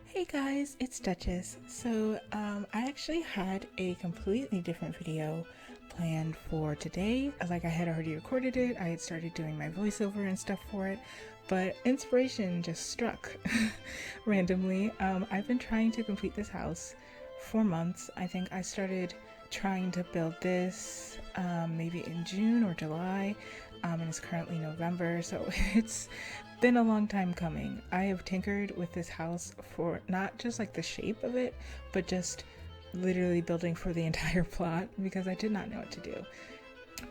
Hey guys, it's Duchess. So I actually had a completely different video planned for today. Like I had already recorded it, I had started doing my voiceover and stuff for it, but inspiration just struck randomly. I've been trying to complete this house for months. I think I started trying to build this maybe in June or July, and it's currently November, so it's been a long time coming. I have tinkered with this house for not just like the shape of it, but just literally building for the entire plot because I did not know what to do.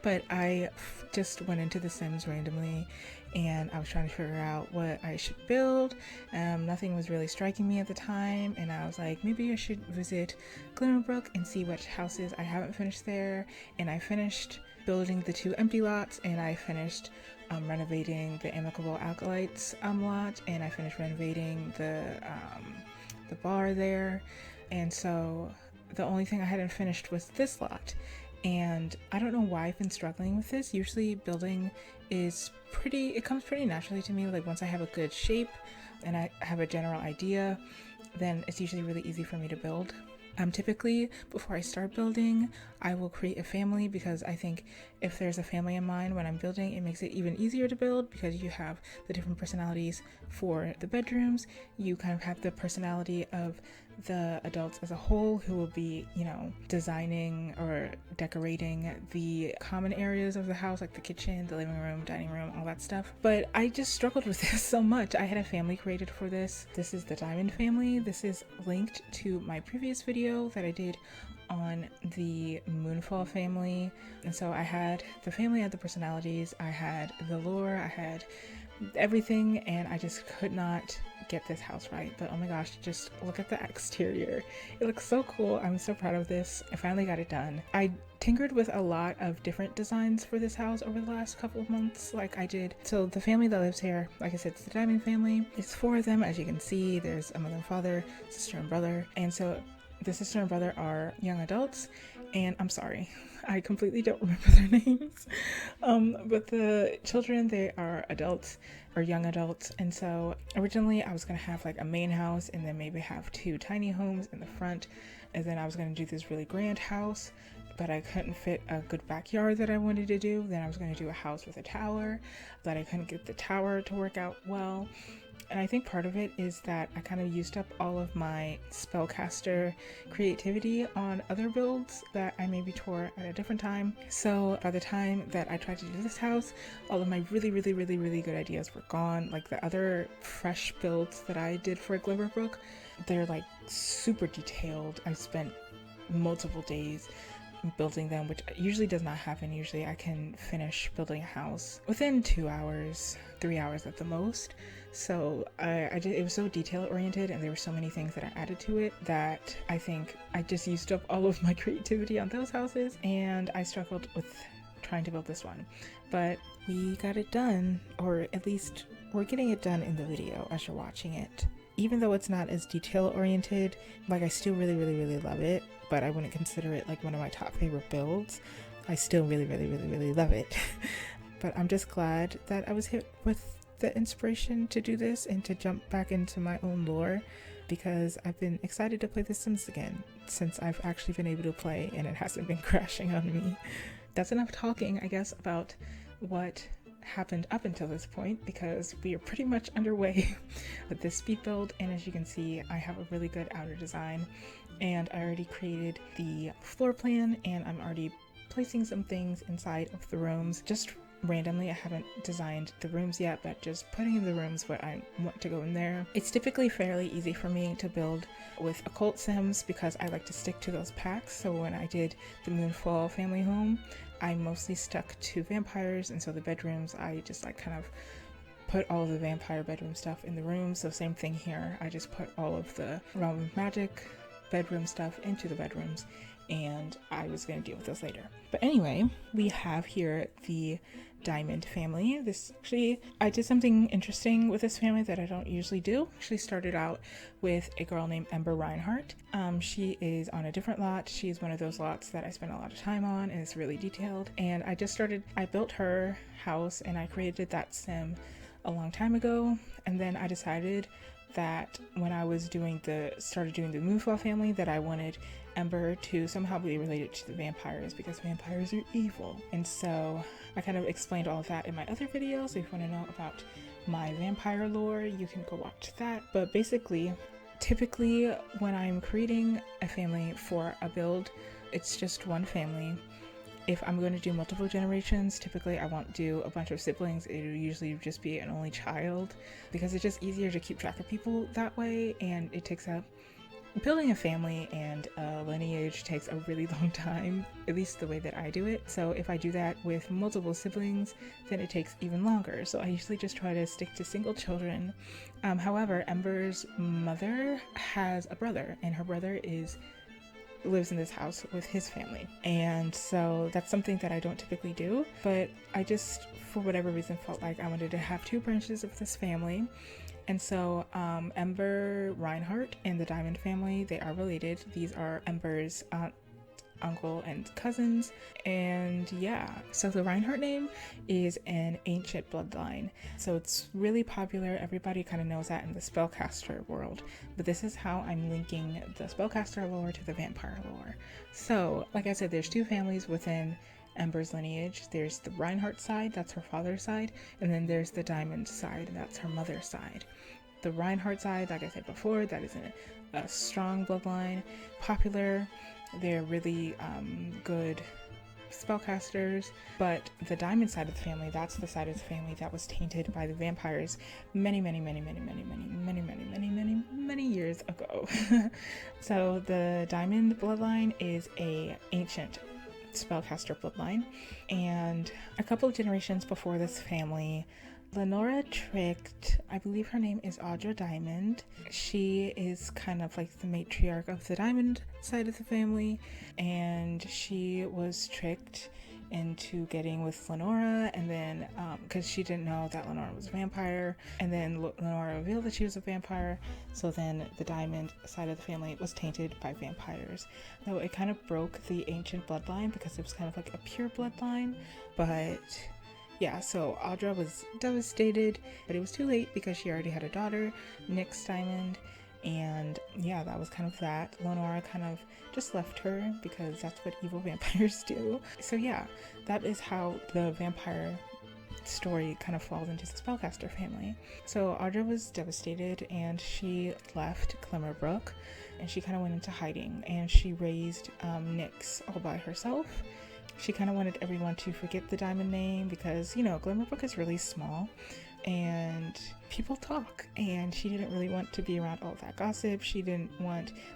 But I just went into The Sims randomly and I was trying to figure out what I should build. Nothing was really striking me at the time, and I was like, maybe I should visit Glimmerbrook and see which houses I haven't finished there. And I finished building the 2 empty lots, and I finished renovating the Amicable Acolytes lot, and I finished renovating the bar there. And so the only thing I hadn't finished was this lot. And I don't know why I've been struggling with this. Usually building it comes pretty naturally to me. Like once I have a good shape and I have a general idea, then it's usually really easy for me to build. Typically, before I start building, I will create a family because I think if there's a family in mind when I'm building, it makes it even easier to build because you have the different personalities for the bedrooms. You kind of have the personality of the adults as a whole who will be, designing or decorating the common areas of the house, like the kitchen, the living room, dining room, all that stuff. But I just struggled with this so much. I had a family created for this. This is the Diamond family. This is linked to my previous video that I did on the Moonfall family. And so I had the family, had the personalities, I had the lore, I had everything, and I just could not get this house right. But oh my gosh, just look at the exterior. It looks so cool. I'm so proud of this. I finally got it done. I tinkered with a lot of different designs for this house over the last couple of months, like I did. So the family that lives here, like I said, it's the Diamond family. It's 4 of them, as you can see. There's a mother and father, sister and brother. And so the sister and brother are young adults, and I'm sorry, I completely don't remember their names. But the children, they are adults or young adults. And so originally I was gonna have like a main house and then maybe have 2 tiny homes in the front, and then I was gonna do this really grand house, but I couldn't fit a good backyard that I wanted to do. Then I was gonna do a house with a tower, but I couldn't get the tower to work out well. And I think part of it is that I kind of used up all of my Spellcaster creativity on other builds that I maybe tore at a different time. So by the time that I tried to do this house, all of my really good ideas were gone. Like the other fresh builds that I did for Glimmerbrook, they're like super detailed. I spent multiple days building them, which usually does not happen. Usually I can finish building a house within 2 hours, 3 hours at the most. So it was so detail oriented, and there were so many things that I added to it that I think I just used up all of my creativity on those houses, and I struggled with trying to build this one. But we got it done, or at least we're getting it done in the video as you're watching it. Even though it's not as detail oriented, like I still really love it, but I wouldn't consider it like one of my top favorite builds. I still really love it. But I'm just glad that I was hit with the inspiration to do this and to jump back into my own lore, because I've been excited to play The Sims again since I've actually been able to play and it hasn't been crashing on me. That's enough talking, I guess, about what happened up until this point, because we are pretty much underway with this speed build. And as you can see, I have a really good outer design, and I already created the floor plan, and I'm already placing some things inside of the rooms just randomly. I haven't designed the rooms yet, but just putting in the rooms what I want to go in there. It's typically fairly easy for me to build with occult sims because I like to stick to those packs. So when I did the Moonfall family home, I mostly stuck to vampires, and so the bedrooms, I just like kind of put all of the vampire bedroom stuff in the room. So same thing here, I just put all of the Realm of Magic bedroom stuff into the bedrooms, and I was going to deal with those later. But anyway, we have here the Diamond family. I did something interesting with this family that I don't usually do. Actually started out with a girl named Ember Reinhardt. She is on a different lot. She's one of those lots that I spend a lot of time on, and it's really detailed. And I built her house, and I created that sim a long time ago. And then I decided that when I was started doing the Moonfall family, that I wanted Ember to somehow be related to the vampires, because vampires are evil. And so I kind of explained all of that in my other videos. If you want to know about my vampire lore, you can go watch that. But basically, typically when I'm creating a family for a build, it's just one family. If I'm going to do multiple generations, typically I won't do a bunch of siblings. It'll usually just be an only child, because it's just easier to keep track of people that way, and it takes up building a family and a lineage takes a really long time, at least the way that I do it. So if I do that with multiple siblings, then it takes even longer. So I usually just try to stick to single children. However, Ember's mother has a brother, and her brother lives in this house with his family. And so that's something that I don't typically do, but I just, for whatever reason, felt like I wanted to have two branches of this family. And so Ember Reinhardt and the Diamond family, they are related. These are Ember's aunt, uncle, and cousins. And yeah, so the Reinhardt name is an ancient bloodline. So it's really popular. Everybody kind of knows that in the Spellcaster world. But this is how I'm linking the Spellcaster lore to the vampire lore. So, like I said, there's two families within Ember's lineage. There's the Reinhardt side, that's her father's side, and then there's the Diamond side, and that's her mother's side. The Reinhardt side, like I said before, that is a strong bloodline, popular. They're really good spellcasters. But the Diamond side of the family, that's the side of the family that was tainted by the vampires many years ago. So the Diamond bloodline is a ancient spellcaster bloodline, and a couple of generations before this family, Lenora tricked, I believe her name is Audra Diamond. She is kind of like the matriarch of the Diamond side of the family, and she was tricked into getting with Lenora, and then because she didn't know that Lenora was a vampire, and then Lenora revealed that she was a vampire, so then the Diamond side of the family was tainted by vampires. So it kind of broke the ancient bloodline, because it was kind of like a pure bloodline. But yeah, so Audra was devastated, but it was too late because she already had a daughter, Nyx Diamond. And yeah, that was kind of that. Lenora kind of just left her, because that's what evil vampires do. So yeah, that is how the vampire story kind of falls into the Spellcaster family. So Audra was devastated, and she left Glimmerbrook, and she kind of went into hiding, and she raised Nyx all by herself. She kind of wanted everyone to forget the Diamond name, because, you know, Glimmerbrook is really small and people talk, and she didn't really want to be around all that gossip.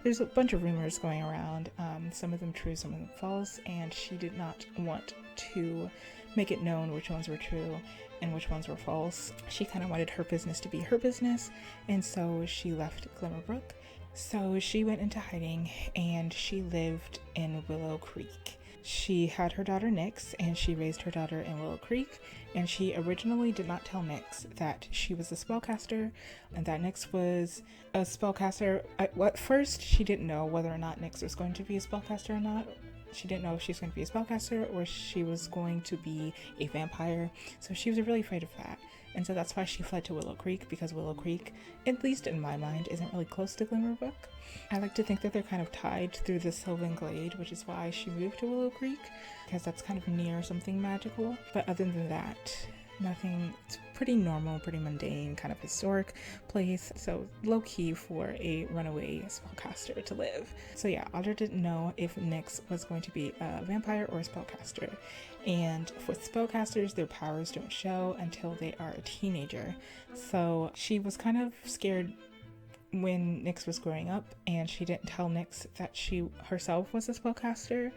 There's a bunch of rumors going around, some of them true, some of them false, and she did not want to make it known which ones were true and which ones were false. She kind of wanted her business to be her business, and so she left Glimmerbrook. So she went into hiding, and she lived in Willow Creek. She had her daughter Nyx, and she raised her daughter in Willow Creek, and she originally did not tell Nyx that she was a spellcaster and that Nyx was a spellcaster. At first, she didn't know whether or not Nyx was going to be a spellcaster or not. She didn't know if she was going to be a spellcaster or she was going to be a vampire, so she was really afraid of that. And so that's why she fled to Willow Creek, because Willow Creek, at least in my mind, isn't really close to Glimmerbrook. I like to think that they're kind of tied through the Sylvan Glade, which is why she moved to Willow Creek, because that's kind of near something magical. But other than that, nothing. It's pretty normal, pretty mundane, kind of historic place. So low-key for a runaway spellcaster to live. So yeah, Audra didn't know if Nyx was going to be a vampire or a spellcaster. And with spellcasters, their powers don't show until they are a teenager. So she was kind of scared when Nyx was growing up, and she didn't tell Nyx that she herself was a spellcaster.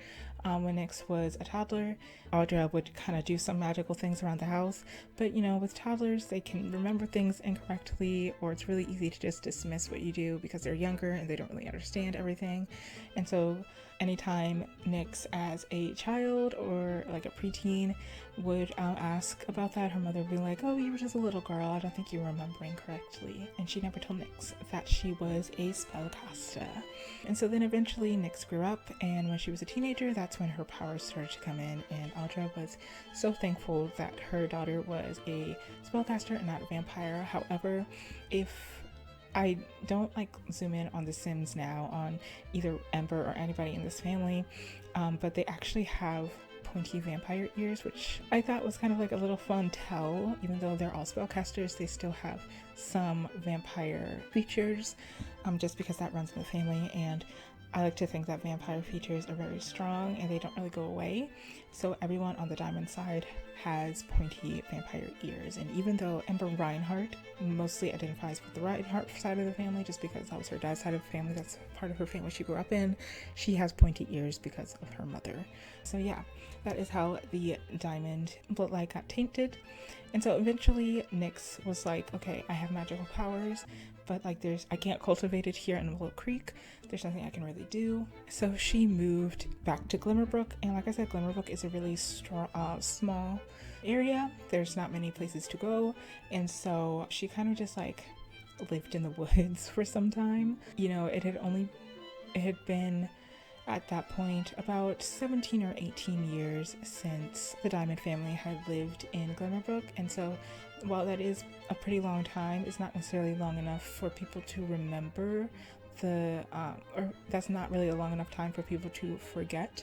When Nyx was a toddler, Audra would kind of do some magical things around the house, but you know, with toddlers, they can remember things incorrectly, or it's really easy to just dismiss what you do because they're younger and they don't really understand everything. And so anytime Nyx as a child or like a preteen would ask about that, her mother would be like, oh, you were just a little girl, I don't think you were remembering correctly. And she never told Nyx that she was a spellcaster. And so then eventually Nyx grew up, and when she was a teenager, that's when her powers started to come in, and Audra was so thankful that her daughter was a spellcaster and not a vampire. However, if I don't like zoom in on the Sims now on either Ember or anybody in this family, but they actually have pointy vampire ears, which I thought was kind of like a little fun tell. Even though they're all spellcasters, they still have some vampire features, just because that runs in the family, and I like to think that vampire features are very strong and they don't really go away. So everyone on the diamond side has pointy vampire ears, and even though Ember Reinhardt mostly identifies with the Reinhardt side of the family just because that was her dad's side of the family, that's part of her family she grew up in, she has pointy ears because of her mother. So yeah, that is how the diamond bloodline got tainted. And so eventually Nyx was like, okay, I have magical powers, but like I can't cultivate it here in Willow Creek. There's nothing I can really do. So she moved back to Glimmerbrook, and like I said, Glimmerbrook is a really small area. There's not many places to go, and so she kind of just like lived in the woods for some time. You know, it had been at that point about 17 or 18 years since the Diamond family had lived in Glimmerbrook, and so while that is a pretty long time, it's not necessarily long enough for people to remember or that's not really a long enough time for people to forget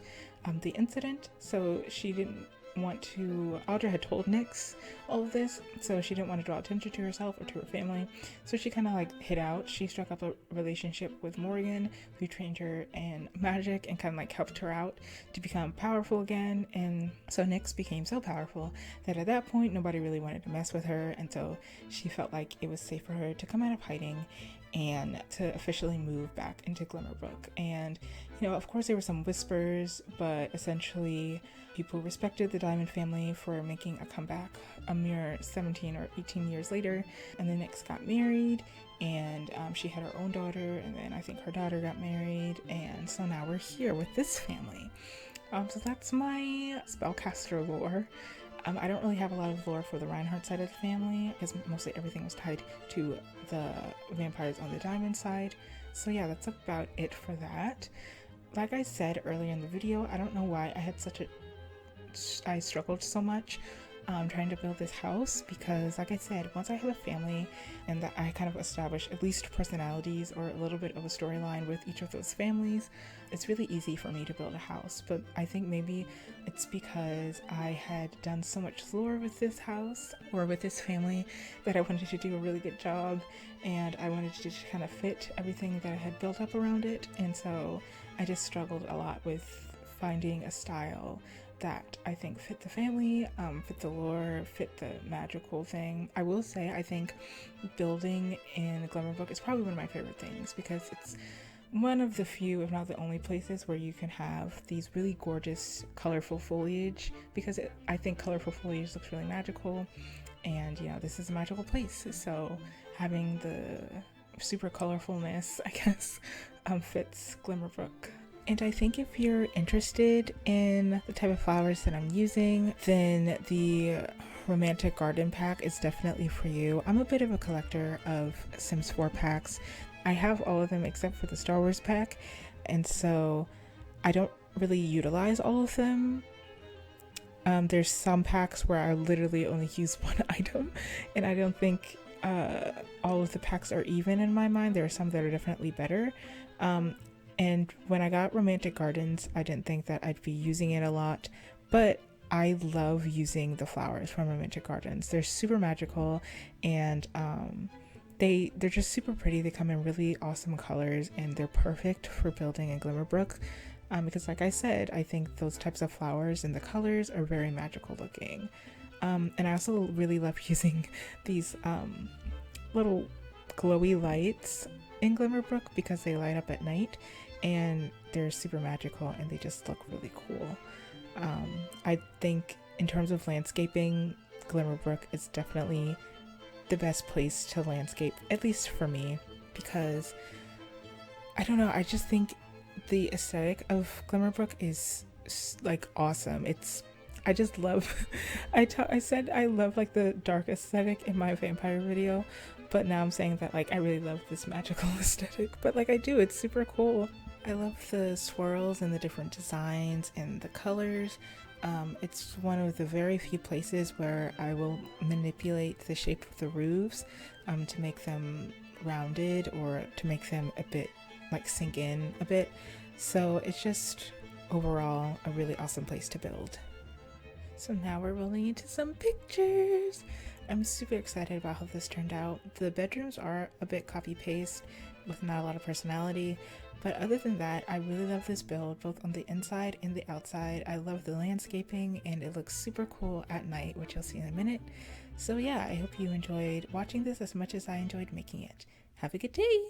the incident. So she didn't want to, Audra had told Nyx all of this, so she didn't want to draw attention to herself or to her family, so she kind of like hid out. She struck up a relationship with Morgan, who trained her in magic and kind of like helped her out to become powerful again. And so Nyx became so powerful that at that point nobody really wanted to mess with her, and so she felt like it was safe for her to come out of hiding and to officially move back into Glimmerbrook. And you know, of course there were some whispers, but essentially people respected the Diamond family for making a comeback a mere 17 or 18 years later. And then Nyx got married, and she had her own daughter, and then I think her daughter got married, and so now we're here with this family. So that's my spellcaster lore. I don't really have a lot of lore for the Reinhardt side of the family, because mostly everything was tied to the vampires on the Diamond side. So yeah, that's about it for that. Like I said earlier in the video, I don't know why I struggled so much trying to build this house, because like I said, once I have a family and that I kind of establish at least personalities or a little bit of a storyline with each of those families, it's really easy for me to build a house. But I think maybe it's because I had done so much lore with this house or with this family that I wanted to do a really good job, and I wanted to just kind of fit everything that I had built up around it. And so I just struggled a lot with finding a style that I think fit the family, fit the lore, fit the magical thing. I will say I think building in Glimmerbrook is probably one of my favorite things, because it's one of the few, if not the only, places where you can have these really gorgeous colorful foliage, because I think colorful foliage looks really magical, and you know, this is a magical place, so having the super colorfulness, I guess, fits Glimmerbrook. And I think if you're interested in the type of flowers that I'm using, then the Romantic Garden pack is definitely for you. I'm a bit of a collector of Sims 4 packs. I have all of them except for the Star Wars pack, and so I don't really utilize all of them. There's some packs where I literally only use one item, and I don't think all of the packs are even in my mind. There are some that are definitely better. And when I got Romantic Gardens, I didn't think that I'd be using it a lot, but I love using the flowers from Romantic Gardens. They're super magical, and they're just super pretty. They come in really awesome colors, and they're perfect for building in Glimmerbrook, because like I said, I think those types of flowers and the colors are very magical looking. And I also really love using these little glowy lights in Glimmerbrook because they light up at night and they're super magical and they just look really cool. I think in terms of landscaping, Glimmerbrook is definitely the best place to landscape, at least for me, because I don't know, I just think the aesthetic of Glimmerbrook is like awesome. I just love I said I love like the dark aesthetic in my vampire video, but now I'm saying that like I really love this magical aesthetic, but like I do, it's super cool. I love the swirls and the different designs and the colors. It's one of the very few places where I will manipulate the shape of the roofs to make them rounded or to make them a bit like sink in a bit. So it's just overall a really awesome place to build. So now we're rolling into some pictures. I'm super excited about how this turned out. The bedrooms are a bit copy-paste with not a lot of personality, but other than that, I really love this build, both on the inside and the outside. I love the landscaping and it looks super cool at night, which you'll see in a minute. So yeah, I hope you enjoyed watching this as much as I enjoyed making it. Have a good day!